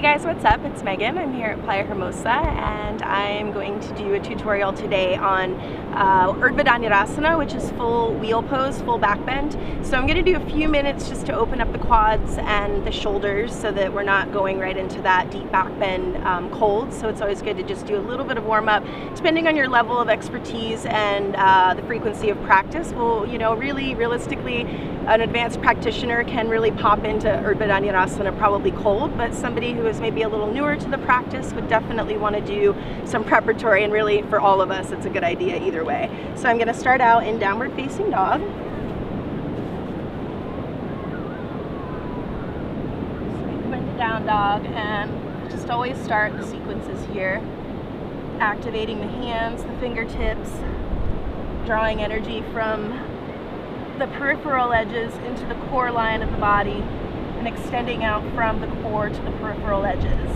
guys, what's up? It's Megan. I'm here at Playa Hermosa and I'm going to do a tutorial today on Urdhva Dhanurasana, which is full wheel pose, full back bend. So I'm going to do a few minutes just to open up the quads and the shoulders so that we're not going right into that deep back bend cold. So it's always good to just do a little bit of warm up. Depending on your level of expertise and the frequency of practice, will, really realistically, an advanced practitioner can really pop into Urdhva Dhanurasana probably cold, but somebody who is maybe a little newer to the practice would definitely want to do some preparatory, and really for all of us it's a good idea either way. So I'm going to start out in downward facing dog. So we come into down dog and just always start the sequences here, activating the hands, the fingertips, drawing energy from the peripheral edges into the core line of the body and extending out from the core to the peripheral edges.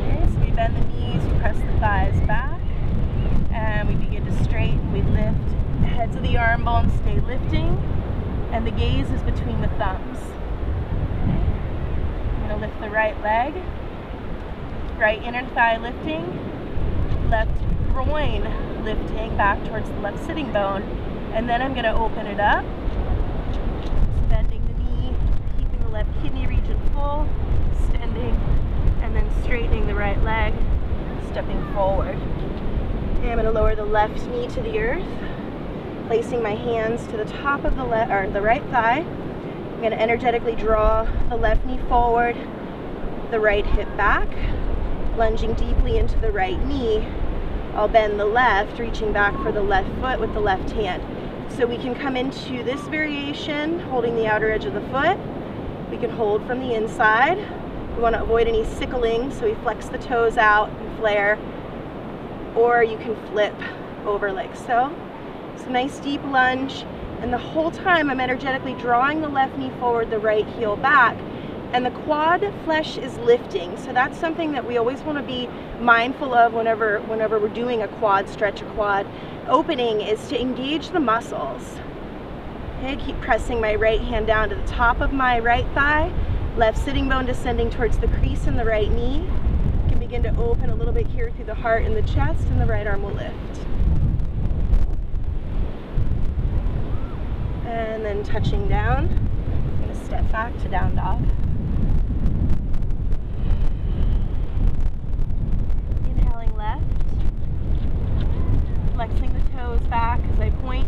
Okay, so we bend the knees, we press the thighs back, and we begin to straighten. We lift the heads of the arm bones, stay lifting, and the gaze is between the thumbs. Okay. I'm going to lift the right leg, right inner thigh lifting, left groin lifting back towards the left sitting bone. And then I'm going to open it up, bending the knee, keeping the left kidney region full, extending, and then straightening the right leg, stepping forward. And I'm going to lower the left knee to the earth, placing my hands to the top of the right thigh. I'm going to energetically draw the left knee forward, the right hip back, lunging deeply into the right knee. I'll bend the left, reaching back for the left foot with the left hand. So we can come into this variation, holding the outer edge of the foot. We can hold from the inside. We want to avoid any sickling, so we flex the toes out and flare. Or you can flip over like so. It's a nice deep lunge, and the whole time I'm energetically drawing the left knee forward, the right heel back, and the quad flesh is lifting. So that's something that we always want to be mindful of whenever we're doing a quad stretch, a quad opening, is to engage the muscles. Okay, keep pressing my right hand down to the top of my right thigh, left sitting bone descending towards the crease in the right knee. You can begin to open a little bit here through the heart and the chest, and the right arm will lift. And then touching down, I'm going to step back to down dog. Flexing the toes back as I point,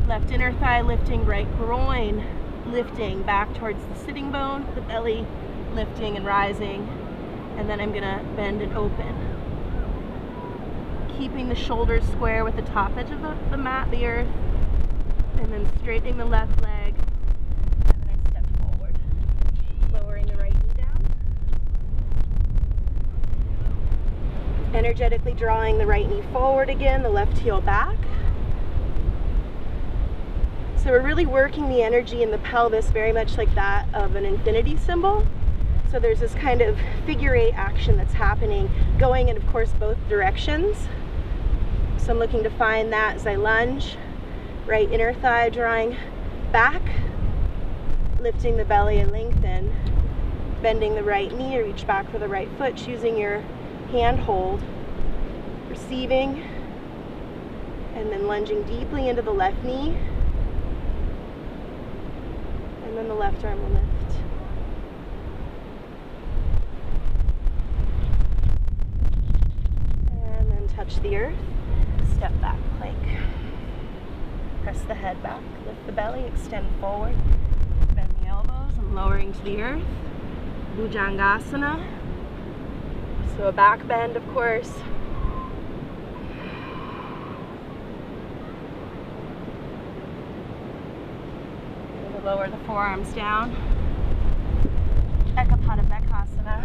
left inner thigh lifting, right groin lifting back towards the sitting bone, the belly lifting and rising, and then I'm going to bend and open. Keeping the shoulders square with the top edge of the mat, the earth, and then straightening the left leg, and then I step forward, lowering the right knee down. Energetically drawing the right knee forward again, the left heel back. So we're really working the energy in the pelvis very much like that of an infinity symbol. So there's this kind of figure eight action that's happening, going in, of course, both directions. So I'm looking to find that as I lunge. Right inner thigh drawing back, lifting the belly and lengthen, bending the right knee, reach back for the right foot, choosing your hand hold, receiving, and then lunging deeply into the left knee, and then the left arm will lift. And then touch the earth, step back plank. Press the head back, lift the belly, extend forward, bend the elbows, I'm lowering to the earth, Bhujangasana. So a back bend, of course. Lower the forearms down. Ekapadabekasana,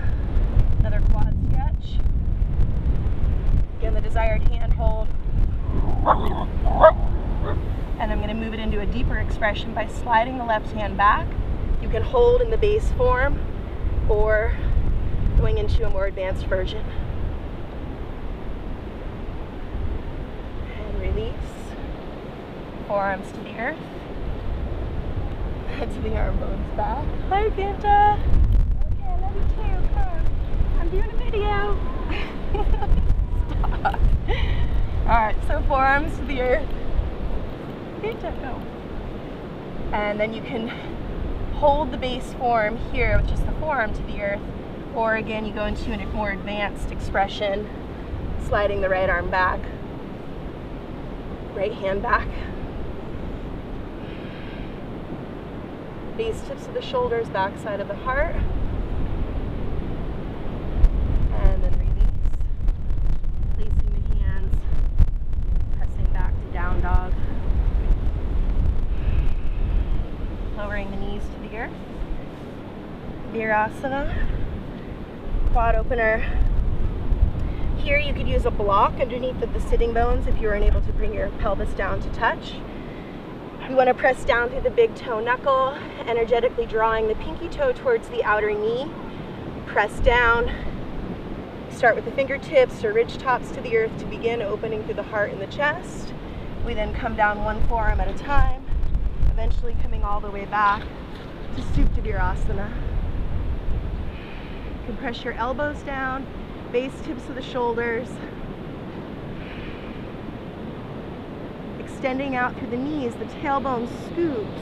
another quad stretch. Again, the desired hand hold. And I'm going to move it into a deeper expression by sliding the left hand back. You can hold in the base form or going into a more advanced version. And release. Forearms to the earth. Head to the arm bones back. Hi, Fanta. Okay, I love you too. I'm doing a video. Stop. Alright, so forearms to the earth. Good to go. And then you can hold the base form here with just the forearm to the earth, or again you go into a more advanced expression, sliding the right arm back, right hand back. Base tips of the shoulders, back side of the heart. And then release. Placing the hands, pressing back to down dog. Lowering the knees to the earth. Virasana. Quad opener. Here you could use a block underneath of the sitting bones if you were unable to bring your pelvis down to touch. You want to press down through the big toe knuckle, energetically drawing the pinky toe towards the outer knee. Press down. Start with the fingertips or ridge tops to the earth to begin opening through the heart and the chest. We then come down one forearm at a time, eventually coming all the way back to Supta Virasana. You can press your elbows down, base tips of the shoulders, extending out through the knees, the tailbone scoops,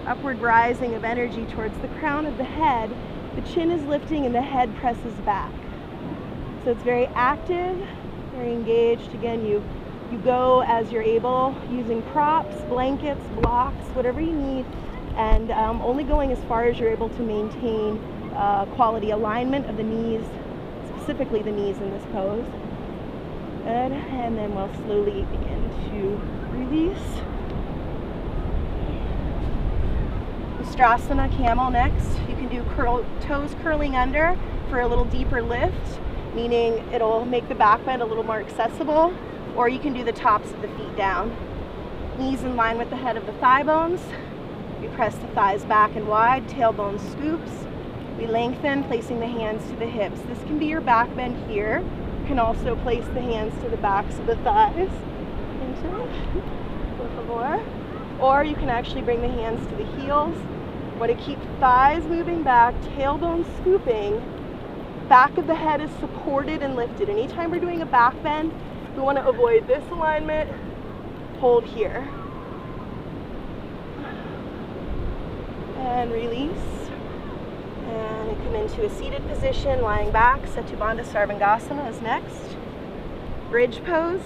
upward rising of energy towards the crown of the head. The chin is lifting and the head presses back. So it's very active, very engaged. Again, you go as you're able, using props, blankets, blocks, whatever you need, and only going as far as you're able to maintain quality alignment of the knees, specifically the knees in this pose. Good, and then we'll slowly begin to release. Ustrasana, Camel next. You can do toes curling under for a little deeper lift, meaning it'll make the back bend a little more accessible, or you can do the tops of the feet down. Knees in line with the head of the thigh bones. We press the thighs back and wide, tailbone scoops. We lengthen, placing the hands to the hips. This can be your back bend here. You can also place the hands to the backs of the thighs. Or you can actually bring the hands to the heels. Want to keep thighs moving back, tailbone scooping. Back of the head is supported and lifted. Anytime we're doing a back bend, we want to avoid this alignment. Hold here. And release. And we come into a seated position, lying back. Setubandha Sarvangasana is next. Bridge pose.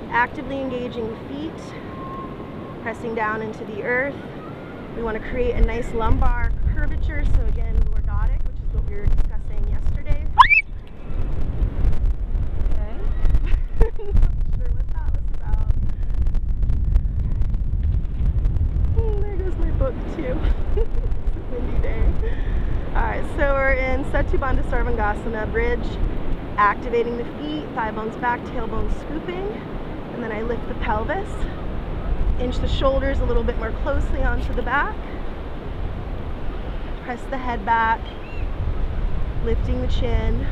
Actively engaging the feet. Pressing down into the earth. We want to create a nice lumbar curvature. So again, lordotic, which is what we were discussing yesterday. Okay. Not sure what that was about. There goes my book too. It's a windy day. Alright, so we're in Setubandha Sarvangasana, bridge, activating the feet, thigh bones back, tailbone scooping, and then I lift the pelvis, inch the shoulders a little bit more closely onto the back, press the head back, lifting the chin,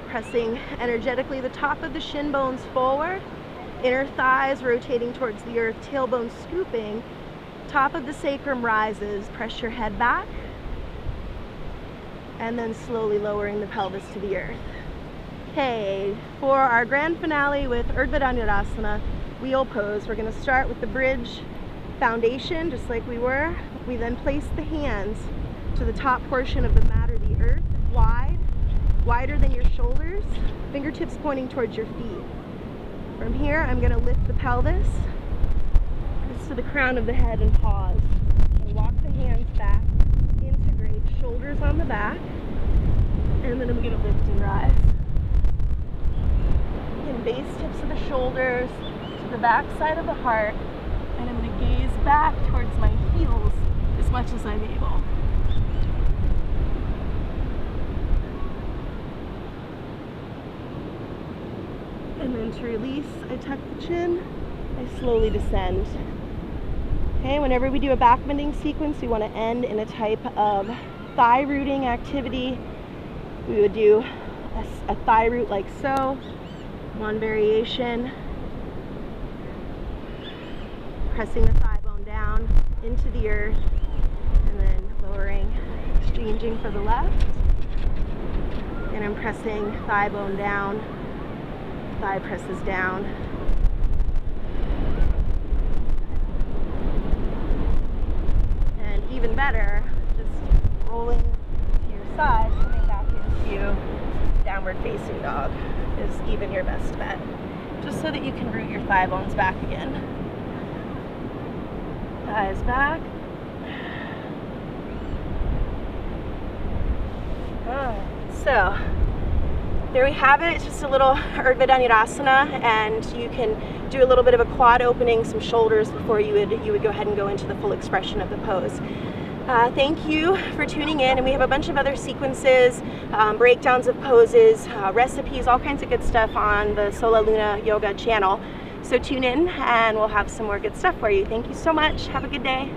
pressing energetically the top of the shin bones forward, inner thighs rotating towards the earth, tailbone scooping, top of the sacrum rises, press your head back, and then slowly lowering the pelvis to the earth. Okay, for our grand finale with Urdhva Dhanurasana, wheel pose, we're going to start with the bridge foundation, just like we were. We then place the hands to the top portion of the mat or the earth, wide, wider than your shoulders, fingertips pointing towards your feet. From here, I'm going to lift the pelvis, press to the crown of the head and pause. And walk the hands back, integrate, shoulders on the back, and then I'm going to lift and rise. And base tips of the shoulders to the back side of the heart, and I'm going to gaze back towards my heels as much as I'm able. And then to release, I tuck the chin, I slowly descend. Okay, whenever we do a back bending sequence, we want to end in a type of thigh rooting activity. We would do a thigh root like so, one variation, pressing the thigh bone down into the earth, lowering, exchanging for the left. And I'm pressing thigh bone down, thigh presses down. And even better, just rolling to your side, coming back into downward facing dog is even your best bet. Just so that you can root your thigh bones back again. Thighs back. So there we have it. It's just a little Urdhva Dhanurasana, and you can do a little bit of a quad opening, some shoulders before you would go ahead and go into the full expression of the pose. Thank you for tuning in, and we have a bunch of other sequences, breakdowns of poses, recipes, all kinds of good stuff on the Sola Luna Yoga channel. So tune in and we'll have some more good stuff for you. Thank you so much. Have a good day.